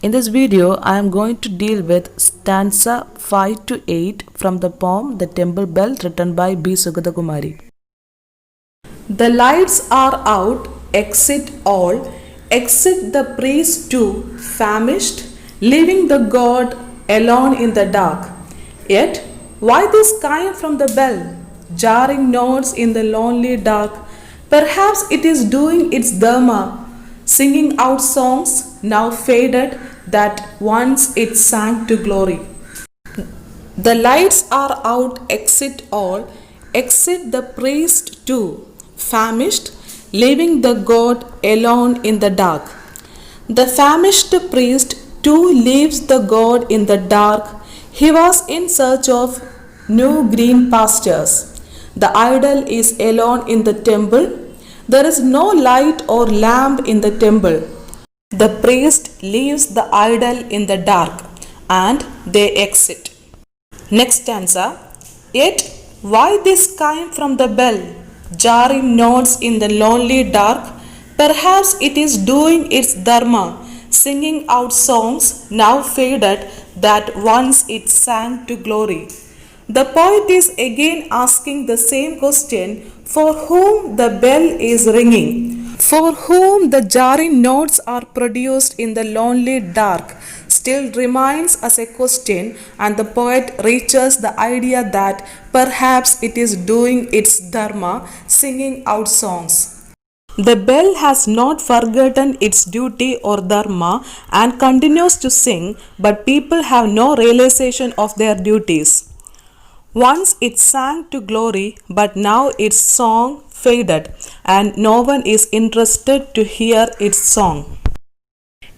In this video, I am going to deal with stanza 5 to 8 from the poem The Temple Bell written by B. Sugatakumari. The lights are out, exit all, exit the priest too, famished, leaving the god alone in the dark. Yet, why this kind from the bell, jarring notes in the lonely dark? Perhaps it is doing its dharma, singing out songs now faded that once it sang to glory. The lights are out, exit all, exit the priest too, famished, leaving the god alone in the dark. The famished priest too leaves the god in the dark. He was in search of new green pastures. The idol is alone in the temple. There is no light or lamp in the temple. The priest leaves the idol in the dark, and they exit. Next stanza. Yet, why this kind from the bell, jarring notes in the lonely dark? Perhaps it is doing its dharma, singing out songs now faded that once it sang to glory. The poet is again asking the same question: for whom the bell is ringing? For whom the jarring notes are produced in the lonely dark still remains as a question, and the poet reaches the idea that perhaps it is doing its dharma, singing out songs. The bell has not forgotten its duty or dharma and continues to sing, but people have no realization of their duties. Once it sang to glory, but now its song faded, and no one is interested to hear its song.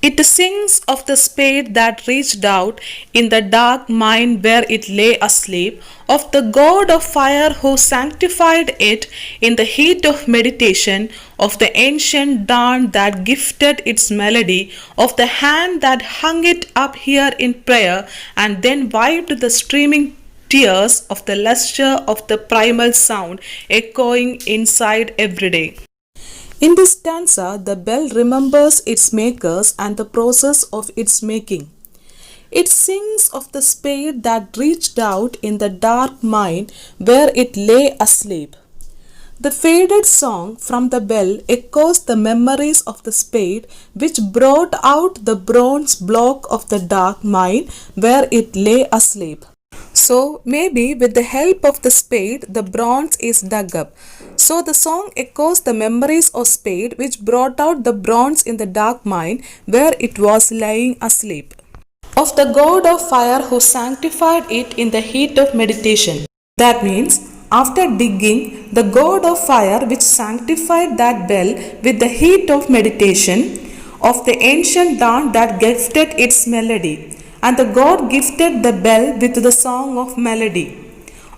It sings of the spade that reached out in the dark mine where it lay asleep, of the god of fire who sanctified it in the heat of meditation, of the ancient dawn that gifted its melody, of the hand that hung it up here in prayer and then wiped the streaming tears, of the luster of the primal sound echoing inside every day. In this stanza, the bell remembers its makers and the process of its making. It sings of the spade that reached out in the dark mine where it lay asleep. The faded song from the bell echoes the memories of the spade which brought out the bronze block of the dark mine where it lay asleep. So maybe with the help of the spade, the bronze is dug up. So the song echoes the memories of spade which brought out the bronze in the dark mine where it was lying asleep. Of the god of fire who sanctified it in the heat of meditation. That means after digging, the god of fire which sanctified that bell with the heat of meditation, of the ancient dawn that gifted its melody. And the god gifted the bell with the song of melody,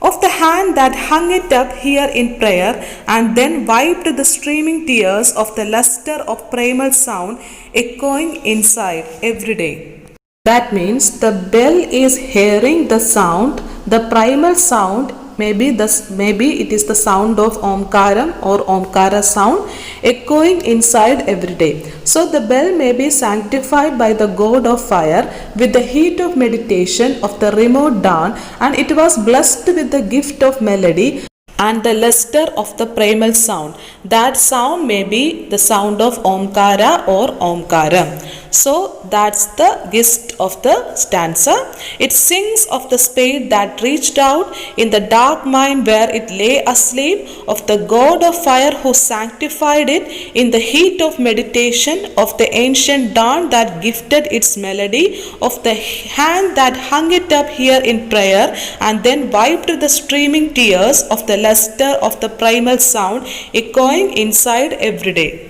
of the hand that hung it up here in prayer and then wiped the streaming tears, of the luster of primal sound echoing inside every day. That means the bell is hearing the sound, the primal sound. Maybe it is the sound of Omkaram or Omkara sound echoing inside every day. So the bell may be sanctified by the god of fire with the heat of meditation of the remote dawn, and it was blessed with the gift of melody and the luster of the primal sound. That sound may be the sound of Omkara or Omkaram. So that's the gist of the stanza. It sings of the spade that reached out in the dark mine where it lay asleep, of the god of fire who sanctified it in the heat of meditation, of the ancient dawn that gifted its melody, of the hand that hung it up here in prayer and then wiped the streaming tears, of the luster of the primal sound echoing inside every day.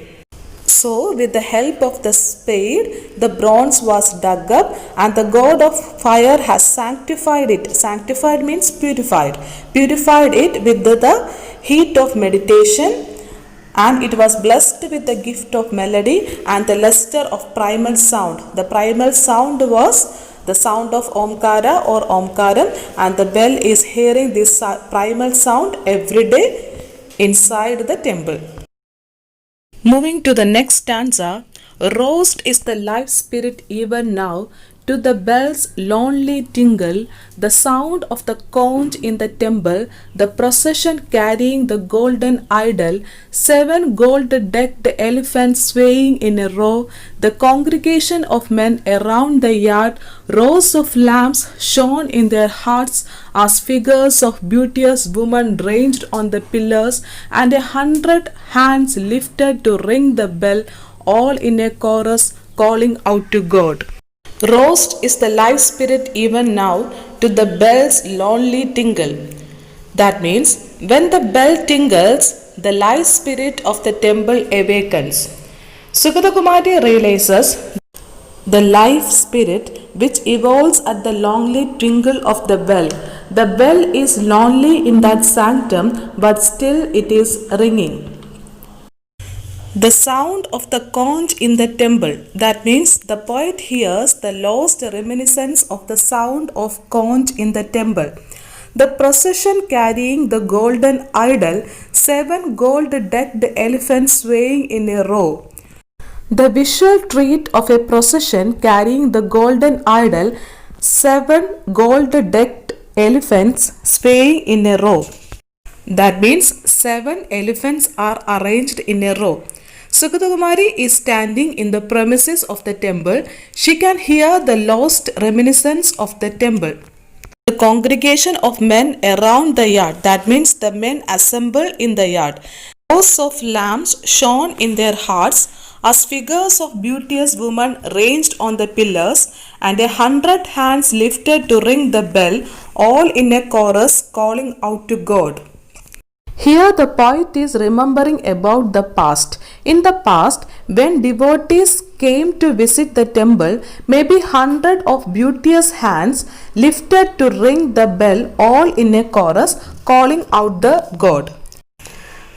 So, with the help of the spade, the bronze was dug up and the god of fire has sanctified it. Sanctified means purified. Purified it with the heat of meditation, and it was blessed with the gift of melody and the luster of primal sound. The primal sound was the sound of Omkara or Omkaram, and the bell is hearing this primal sound every day inside the temple. Moving to the next stanza, roused is the life spirit even now, to the bell's lonely tingle, the sound of the conch in the temple, the procession carrying the golden idol, 7 gold-decked elephants swaying in a row, the congregation of men around the yard, rows of lamps shone in their hearts as figures of beauteous women ranged on the pillars, and 100 hands lifted to ring the bell, all in a chorus calling out to God. Roused is the life spirit even now, to the bell's lonely tingle. That means when the bell tingles, the life spirit of the temple awakens. Sugata Kumari realizes the life spirit which evolves at the lonely tingle of the bell. The bell is lonely in that sanctum, but still it is ringing. The sound of the conch in the temple. That means the poet hears the lost reminiscence of the sound of conch in the temple. The procession carrying the golden idol, 7 gold-decked elephants swaying in a row. The visual treat of a procession carrying the golden idol, 7 gold-decked elephants swaying in a row. That means 7 elephants are arranged in a row. Sugata Kumari is standing in the premises of the temple. She can hear the lost reminiscence of the temple. The congregation of men around the yard. That means the men assembled in the yard. Rows of lamps shone in their hearts as figures of beauteous women ranged on the pillars, and 100 hands lifted to ring the bell, all in a chorus calling out to God. Here the poet is remembering about the past. In the past, when devotees came to visit the temple, maybe 100 beauteous hands lifted to ring the bell, all in a chorus calling out the God.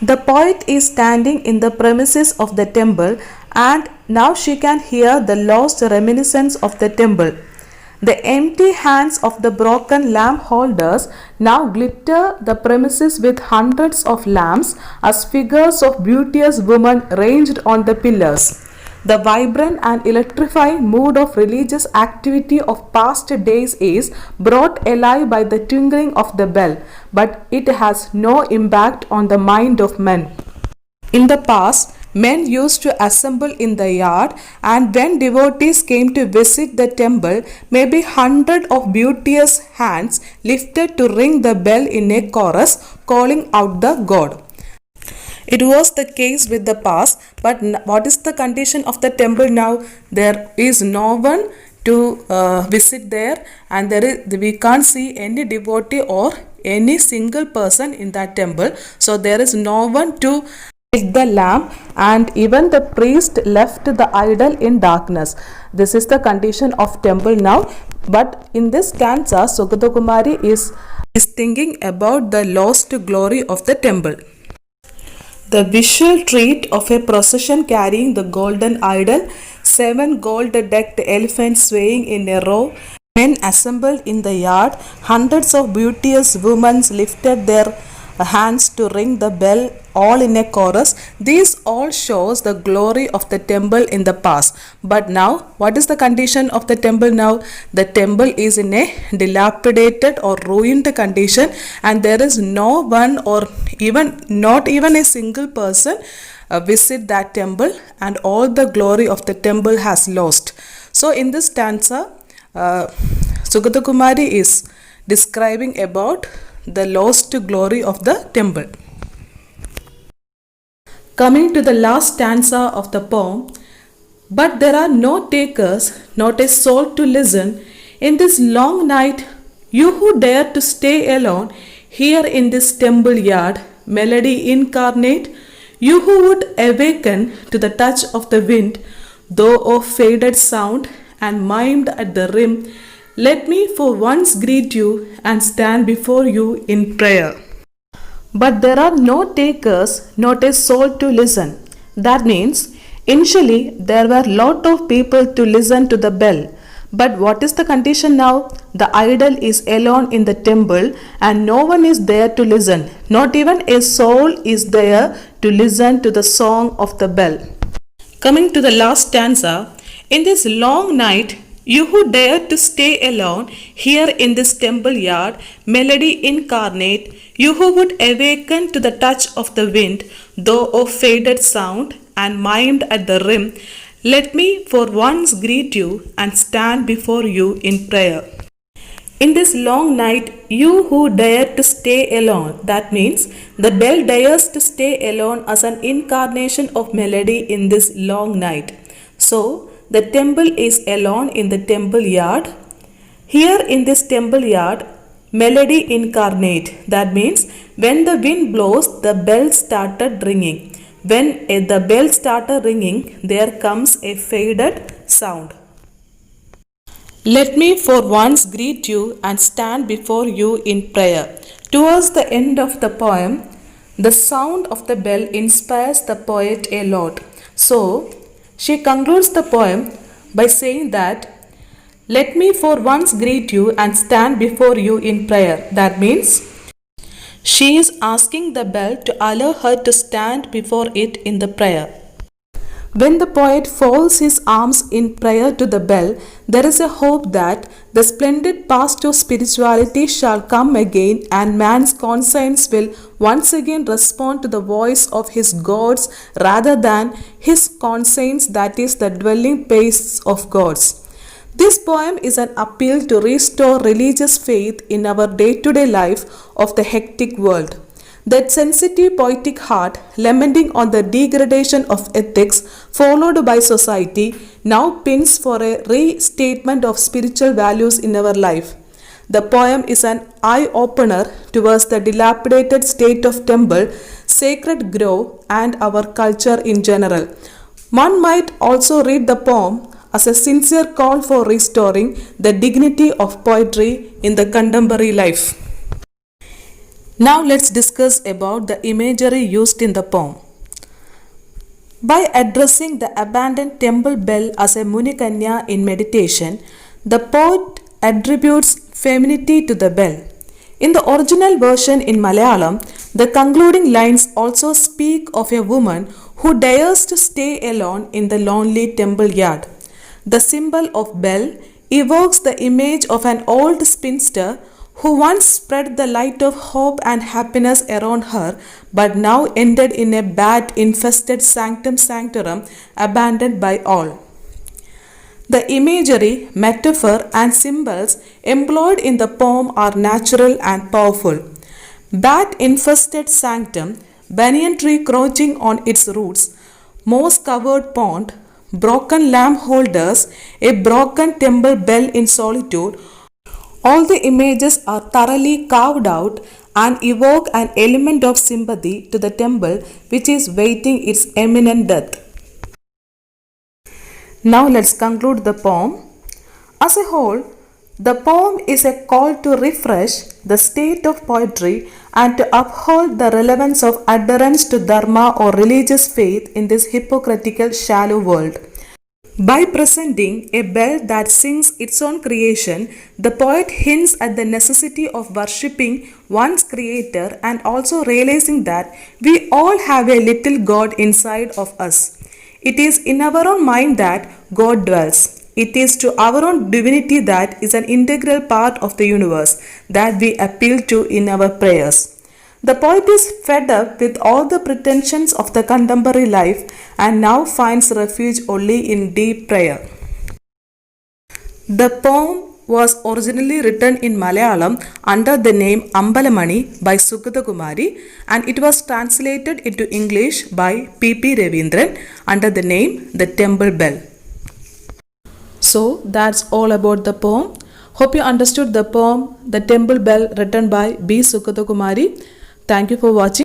The poet is standing in the premises of the temple, and now she can hear the lost reminiscence of the temple. The empty hands of the broken lamp holders now glitter the premises with hundreds of lamps as figures of beauteous women ranged on the pillars. The vibrant and electrifying mood of religious activity of past days is brought alive by the tinkling of the bell, but it has no impact on the mind of men. In the past, men used to assemble in the yard, and when devotees came to visit the temple, maybe 100 beauteous hands lifted to ring the bell in a chorus, calling out the God. It was the case with the past, but what is the condition of the temple now? There is no one to visit there, and we can't see any devotee or any single person in that temple. So there is no one to light the lamp, and even the priest left the idol in darkness. This is the condition of temple now. But in this stanza, Sugata Kumari is thinking about the lost glory of the temple. The visual treat of a procession carrying the golden idol, 7 gold-decked elephants swaying in a row, men assembled in the yard, hundreds of beauteous women lifted their hands to ring the bell, all in a chorus. These all shows the glory of the temple in the past. But now, what is the condition of the temple now? The temple is in a dilapidated or ruined condition, and there is no one or not even a single person visit that temple, and all the glory of the temple has lost. So in this stanza, Sugata Kumari is describing about the lost glory of the temple. Coming to the last stanza of the poem, but there are no takers, not a soul to listen. In this long night, you who dare to stay alone here in this temple yard, melody incarnate, you who would awaken to the touch of the wind, though of faded sound and mimed at the rim, let me for once greet you and stand before you in prayer. But there are no takers, not a soul to listen. That means, initially there were lot of people to listen to the bell, But what is the condition now? The idol is alone in the temple and no one is there to listen. Not even a soul is there to listen to the song of the bell. Coming to the last stanza, in this long night, you who dare to stay alone here in this temple yard, melody incarnate, you who would awaken to the touch of the wind, though of faded sound and mimed at the rim, let me for once greet you and stand before you in prayer. In this long night, you who dare to stay alone, that means the bell dares to stay alone as an incarnation of melody in this long night. So, the temple is alone in the temple yard. Here in this temple yard, melody incarnate, that means when the wind blows, the bell started ringing. When the bell started ringing, there comes a faded sound. Let me for once greet you and stand before you in prayer. Towards the end of the poem, the sound of the bell inspires the poet a lot. So, she concludes the poem by saying that, let me for once greet you and stand before you in prayer. That means, she is asking the bell to allow her to stand before it in the prayer. When the poet folds his arms in prayer to the bell, there is a hope that the splendid past of spirituality shall come again and man's conscience will once again respond to the voice of his gods rather than his conscience, that is the dwelling place of gods. This poem is an appeal to restore religious faith in our day-to-day life of the hectic world. That sensitive poetic heart, lamenting on the degradation of ethics followed by society, now pins for a restatement of spiritual values in our life. The poem is an eye-opener towards the dilapidated state of temple, sacred grove, and our culture in general. One might also read the poem as a sincere call for restoring the dignity of poetry in the contemporary life. Now let's discuss about the imagery used in the poem. By addressing the abandoned temple bell as a Munikanya in meditation, the poet attributes femininity to the bell. In the original version in Malayalam, the concluding lines also speak of a woman who dares to stay alone in the lonely temple yard. The symbol of bell evokes the image of an old spinster who once spread the light of hope and happiness around her, but now ended in a bat-infested sanctum sanctorum abandoned by all. The imagery, metaphor, and symbols employed in the poem are natural and powerful. Bat-infested sanctum, banyan tree crouching on its roots, moss-covered pond, broken lamp holders, a broken temple bell in solitude. All the images are thoroughly carved out and evoke an element of sympathy to the temple which is waiting its imminent death. Now let's conclude the poem. As a whole, the poem is a call to refresh the state of poetry and to uphold the relevance of adherence to dharma or religious faith in this hypocritical, shallow world. By presenting a bell that sings its own creation, the poet hints at the necessity of worshipping one's creator and also realizing that we all have a little God inside of us. It is in our own mind that God dwells. It is to our own divinity that is an integral part of the universe that we appeal to in our prayers. The poet is fed up with all the pretensions of the contemporary life and now finds refuge only in deep prayer. The poem was originally written in Malayalam under the name Ambalamani by Sugata Kumari, and it was translated into English by P.P. Ravindran under the name The Temple Bell. So that's all about the poem. Hope you understood the poem The Temple Bell written by B. Sugata Kumari. Thank you for watching.